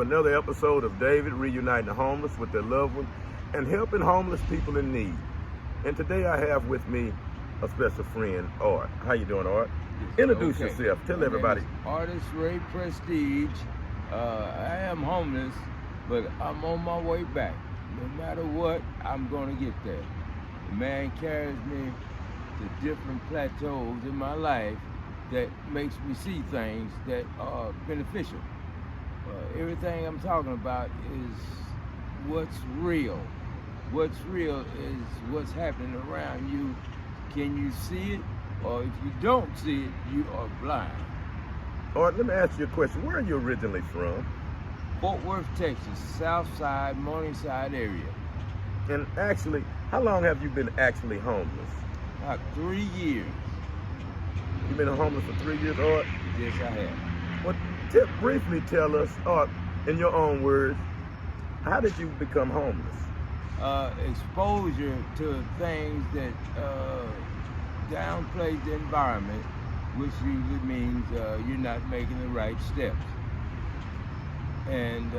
Another episode of David reuniting the homeless with their loved ones and helping homeless people in need. And today I have with me a special friend, Art. How you doing, Art? Introduce yourself. Tell everybody. Artist Ray Prestige. I am homeless, but I'm on my way back. No matter what, I'm going to get there. The man carries me to different plateaus in my life that makes me see things that are beneficial. Everything I'm talking about is what's real. What's real is what's happening around you. Can you see it? Or if you don't see it, you are blind. All right, let me ask you a question. Where are you originally from? Fort Worth, Texas, South Side, Morningside area. And actually, how long have you been actually homeless? About 3 years. You've been homeless for 3 years, Art? Yes, I have. Well, briefly tell us, Art, in your own words, how did you become homeless? Exposure to things that downplay the environment, which usually means you're not making the right steps. And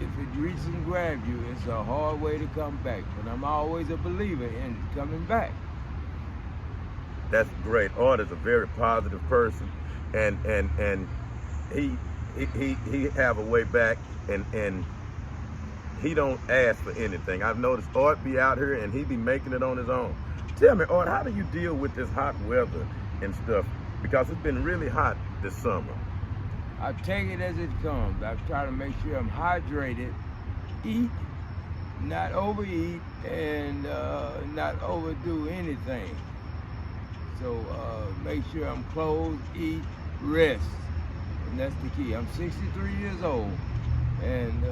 if it reaches and grabs you, it's a hard way to come back. But I'm always a believer in coming back. That's great. Art is a very positive person, and he have a way back, and he don't ask for anything. I've noticed Art be out here and he be making it on his own. Tell me, Art, how do you deal with this hot weather and stuff? Because it's been really hot this summer. I take it as it comes. I try to make sure I'm hydrated, eat, not overeat, and not overdo anything. So make sure I'm clothed, eat, rest, and that's the key. I'm 63 years old, and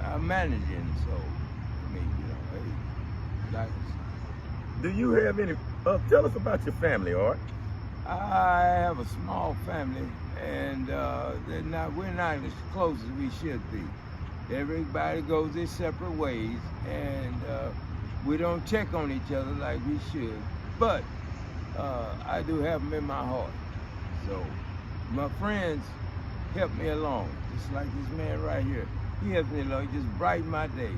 I'm managing, so I mean, hey, do you have any? Tell us about your family, Art. I have a small family, and we're not as close as we should be. Everybody goes their separate ways, and we don't check on each other like we should. But I do have them in my heart. So my friends help me along, just like this man right here. He helps me along, just brighten my day.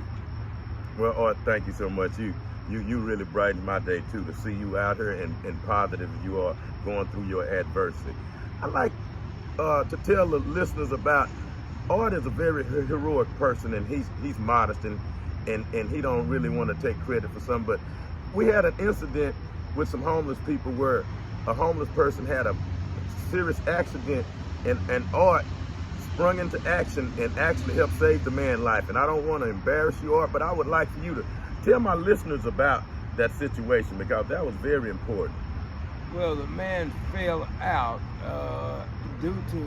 Well, Art, thank you so much. You really brighten my day too, to see you out here and positive you are going through your adversity. I like to tell the listeners about Art is a very heroic person, and he's modest and he don't really want to take credit for something. But we had an incident with some homeless people where a homeless person had a serious accident, and Art sprung into action and actually helped save the man's life. And I don't want to embarrass you, Art, but I would like for you to tell my listeners about that situation, because that was very important. Well, the man fell out due to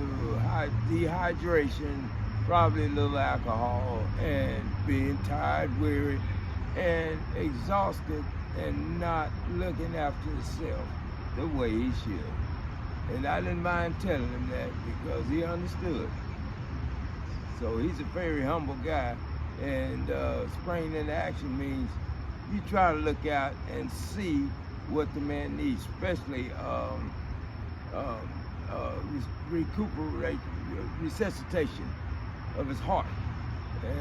dehydration, probably a little alcohol, and being tired, weary, and exhausted, and not looking after himself the way he should. And I didn't mind telling him that because he understood. So he's a very humble guy, and springing into action means you try to look out and see what the man needs, especially resuscitation of his heart.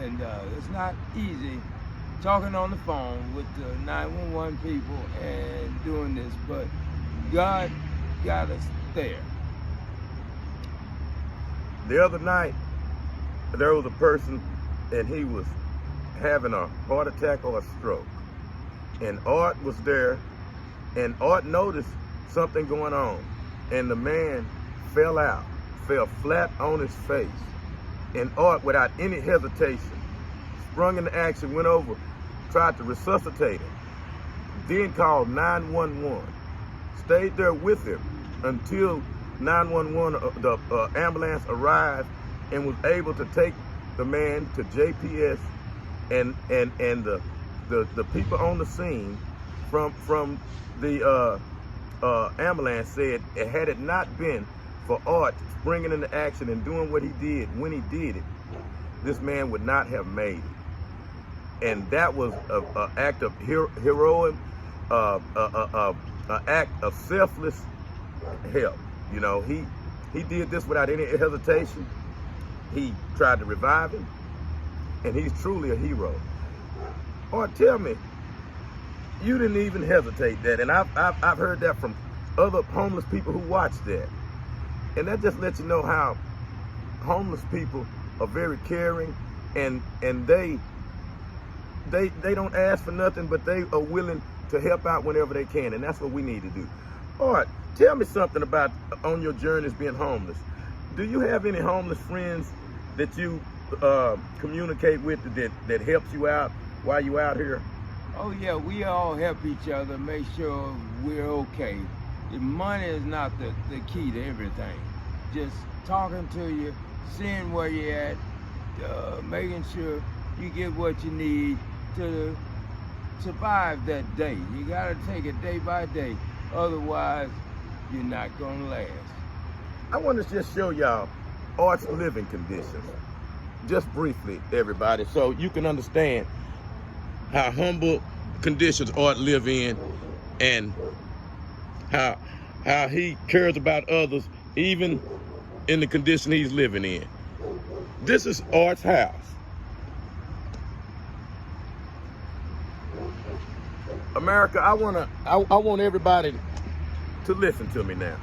And it's not easy talking on the phone with the 911 people and doing this, but God got us there. The other night, there was a person, and he was having a heart attack or a stroke. And Art was there, and Art noticed something going on. And the man fell flat on his face. And Art, without any hesitation, sprung into action, went over, tried to resuscitate him, then called 911, stayed there with him until 911, the ambulance arrived and was able to take the man to JPS, and the people on the scene from the ambulance said, had it not been for Art springing into action and doing what he did when he did it, this man would not have made it. And that was an act of heroism, an act of selfless help. You know, he did this without any hesitation. he tried to revive him, and he's truly a hero. Or tell me, you didn't even hesitate that, and I've heard that from other homeless people who watched that, and that just lets you know how homeless people are very caring, and they don't ask for nothing, but they are willing to help out whenever they can, and that's what we need to do. All right, tell me something about on your journeys being homeless. Do you have any homeless friends that you communicate with that helps you out while you out here? Oh yeah, we all help each other, make sure we're okay. The money is not the key to everything. Just talking to you, seeing where you're at, making sure you get what you need to survive that day. You gotta take it day by day, otherwise you're not gonna last. I want to just show y'all Art's living conditions, just briefly, everybody, so you can understand how humble conditions Art live in, and how he cares about others, even in the condition he's living in. This is Art's house. America, I want everybody to listen to me now.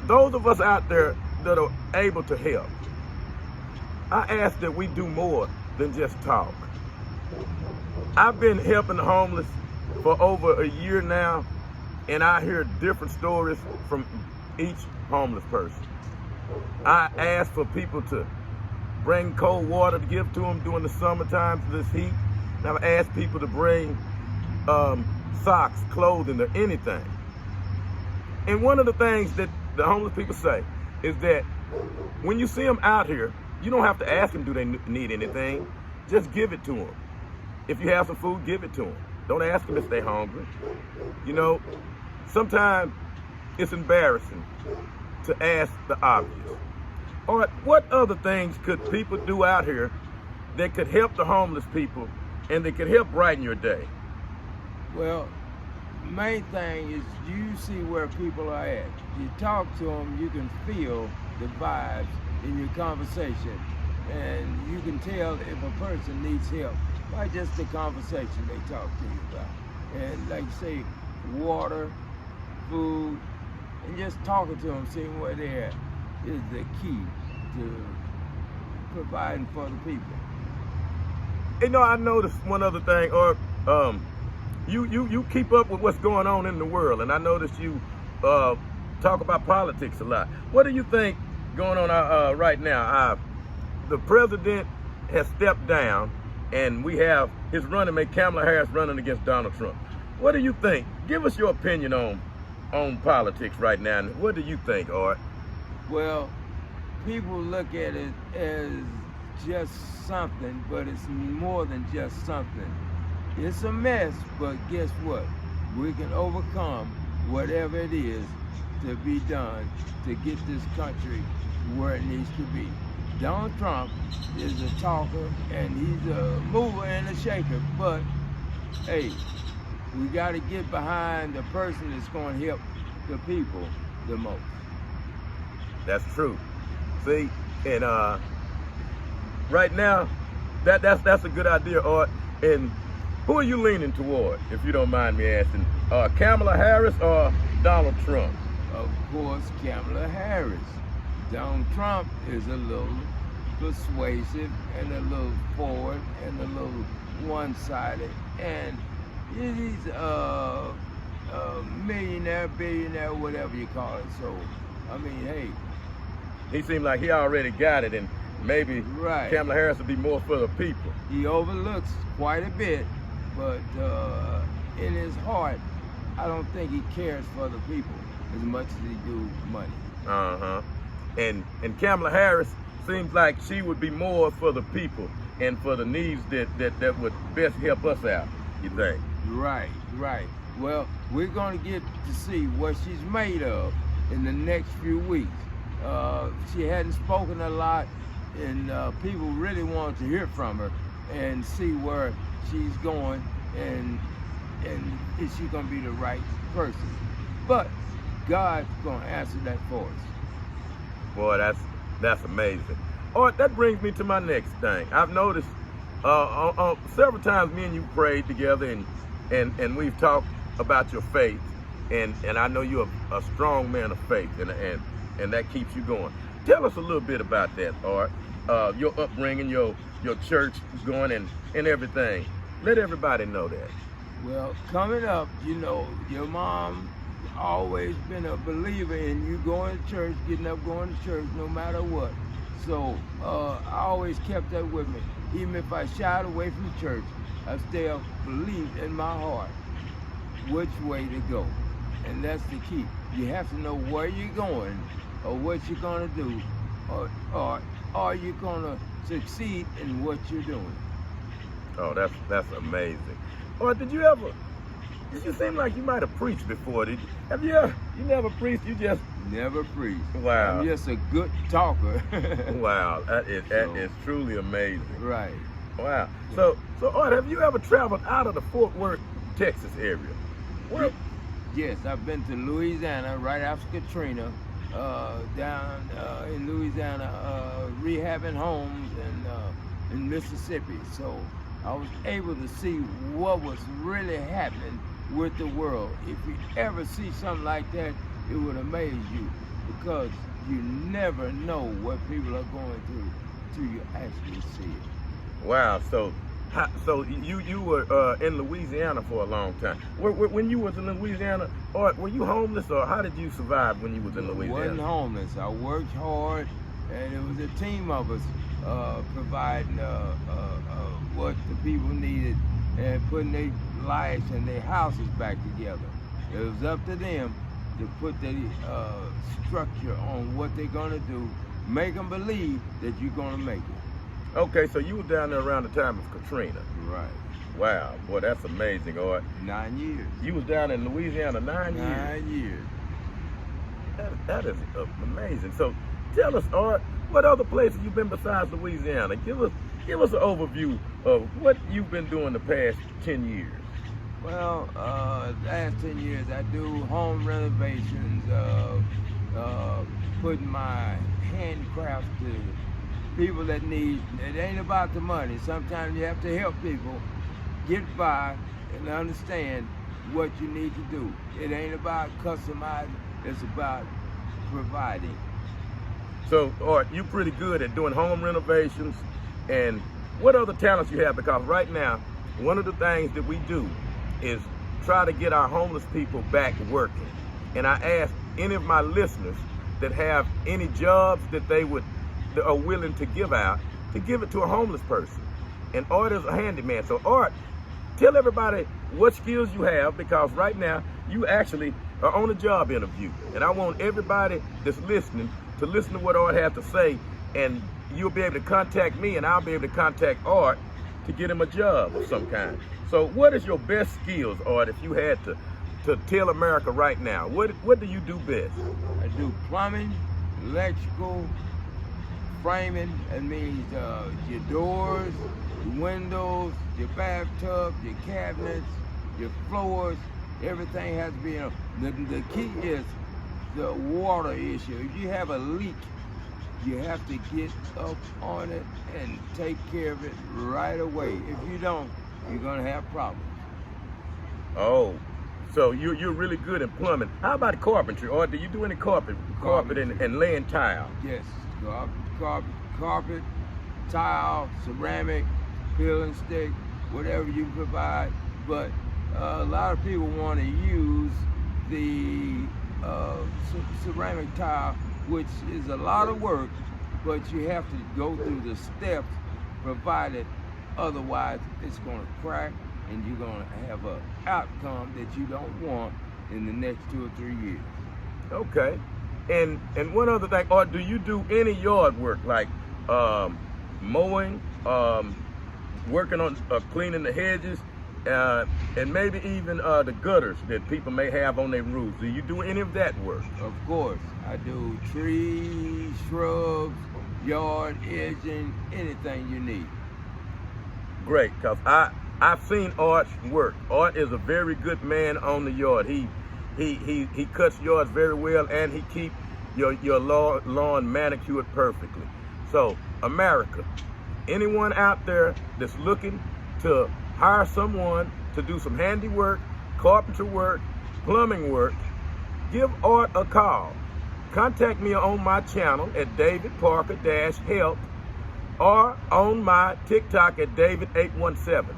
Those of us out there that are able to help, I ask that we do more than just talk. I've been helping the homeless for over a year now, and I hear different stories from each homeless person. I ask for people to bring cold water to give to them during the summertime to this heat. And I've asked people to bring socks, clothing, or anything. And one of the things that the homeless people say is that when you see them out here, you don't have to ask them, do they need anything? Just give it to them. If you have some food, give it to them. Don't ask them if they're hungry. You know, sometimes it's embarrassing to ask the obvious. All right, what other things could people do out here that could help the homeless people and that could help brighten your day? Well, main thing is you see where people are at. You talk to them, you can feel the vibes in your conversation, and you can tell if a person needs help by just the conversation they talk to you about. And like you say, water, food, and just talking to them, seeing where they're at is the key to providing for the people. You know, I noticed one other thing, or you keep up with what's going on in the world, and I noticed you talk about politics a lot. What do you think going on right now? The president has stepped down, and we have his running mate Kamala Harris running against Donald Trump. What do you think? Give us your opinion on politics right now, and what do you think, Art? Well, people look at it as just something, but it's more than just something. It's a mess, but guess what? We can overcome whatever it is to be done to get this country where it needs to be. Donald Trump is a talker and he's a mover and a shaker, but hey, we got to get behind the person that's going to help the people the most. That's true. See, and right now, that's a good idea, Art. And who are you leaning toward, if you don't mind me asking? Kamala Harris or Donald Trump? Of course, Kamala Harris. Donald Trump is a little persuasive and a little forward and a little one-sided, and he's a millionaire, billionaire, whatever you call it. So, I mean, hey. He seemed like he already got it, and maybe right. Kamala Harris would be more for the people. He overlooks quite a bit, but in his heart, I don't think he cares for the people as much as he do money. Uh-huh. And Kamala Harris seems like she would be more for the people and for the needs that would best help us out, you think? Right. Well, we're going to get to see what she's made of in the next few weeks. She hadn't spoken a lot, and people really want to hear from her and see where she's going, and is she going to be the right person? But God's going to answer that for us. Boy, That's amazing. All right, that brings me to my next thing. I've noticed several times me and you prayed together, and we've talked about your faith, and I know you're a strong man of faith, and that keeps you going. Tell us a little bit about that, Art. Your upbringing, your church going, and everything. Let everybody know that. Well, coming up, you know, your mom always been a believer in you going to church, getting up, going to church, no matter what. So I always kept that with me. Even if I shied away from church, I still believed in my heart which way to go. And that's the key. You have to know where you're going or what you're going to do, or are you going to succeed in what you're doing. Oh, that's amazing. Or did you seem like you might have preached before? You never preached, you just... Never preached. Wow. I'm just a good talker. Wow, that is truly amazing. Right. Wow. So Art, have you ever traveled out of the Fort Worth, Texas area? Well, yes, I've been to Louisiana right after Katrina, down in Louisiana, rehabbing homes in Mississippi. So I was able to see what was really happening with the world. If you ever see something like that, it would amaze you, because you never know what people are going through till you actually see it. wow. So you were in Louisiana for a long time. When you was in Louisiana, Art, were you homeless, or how did you survive when you was in Louisiana? I wasn't homeless. I worked hard, and it was a team of us providing what the people needed and putting their lives and their houses back together. It was up to them to put the structure on what they're gonna do, make them believe that you're gonna make it. Okay, so you were down there around the time of Katrina. Right. Wow, boy, that's amazing, Art. 9 years. You was down in Louisiana 9 years. 9 years. That is amazing. So tell us, Art, what other places you've been besides Louisiana? Give us an overview of what you've been doing the past 10 years. Well, last 10 years I do home renovations, putting my handcrafts to people that need. It ain't about the money. Sometimes you have to help people get by and understand what you need to do. It ain't about customizing, it's about providing. So, Art, you're pretty good at doing home renovations. And what other talents you have? Because right now, one of the things that we do is try to get our homeless people back working. And I ask any of my listeners that have any jobs that that are willing to give out, to give it to a homeless person. And Art is a handyman. So Art, tell everybody what skills you have, because right now you actually are on a job interview. And I want everybody that's listening to listen to what Art has to say, and you'll be able to contact me, and I'll be able to contact Art to get him a job of some kind. So what is your best skills, Art, if you had to tell America right now? What do you do best? I do plumbing, electrical, framing. That means your doors, your windows, your bathtub, your cabinets, your floors. Everything has to be in. The key is the water issue. If you have a leak, you have to get up on it and take care of it right away. If you don't, you're gonna have problems. Oh, so you're really good in plumbing. How about carpentry? Or do you do any carpet and laying tile? Yes, carpet, tile, ceramic, peel and stick, whatever you provide. But a lot of people want to use the ceramic tile, which is a lot of work, but you have to go through the steps provided, otherwise it's going to crack and you're going to have an outcome that you don't want in the next 2 or 3 years. Okay. And one other thing, or do you do any yard work, like mowing, working on cleaning the hedges, and maybe even the gutters that people may have on their roofs? Do you do any of that work? Of course. I do trees, shrubs, yard edging, anything you need. Great, because I've seen Art's work. Art is a very good man on the yard. He cuts yards very well, and he keep your lawn manicured perfectly. So, America, anyone out there that's looking to hire someone to do some handiwork, carpentry work, plumbing work, give Art a call. Contact me on my channel at David Parker-Help or on my TikTok at David817.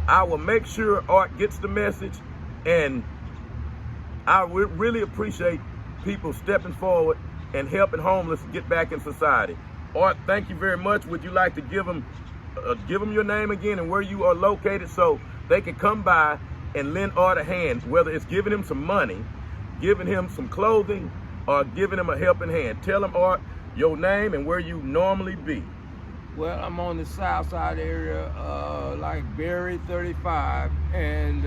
I will make sure Art gets the message, and I would really appreciate people stepping forward and helping homeless get back in society. Art, thank you very much. Would you like to give them your name again and where you are located so they can come by and lend Art a hand, whether it's giving him some money, giving him some clothing, or giving him a helping hand? Tell him, Art, your name and where you normally be. Well, I'm on the south side area, like Berry 35, and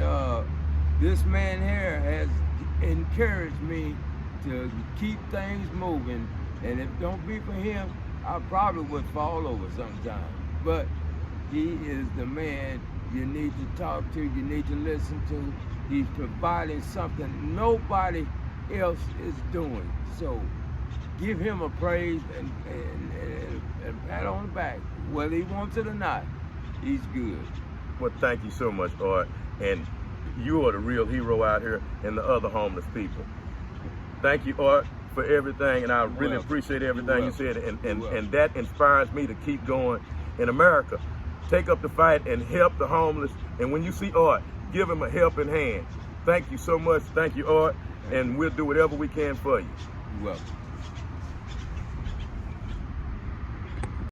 this man here has encouraged me to keep things moving, and if it don't be for him, I probably would fall over sometime. But he is the man you need to talk to, you need to listen to. He's providing something nobody else is doing. So give him a praise and pat on the back. Whether he wants it or not, he's good. Well, thank you so much, Art. And you are the real hero out here and the other homeless people. Thank you, Art, for everything. And I really appreciate everything you said. And that inspires me to keep going. In America, take up the fight and help the homeless. And when you see Art, give him a helping hand. Thank you so much. Thank you, Art. And we'll do whatever we can for you. You're welcome.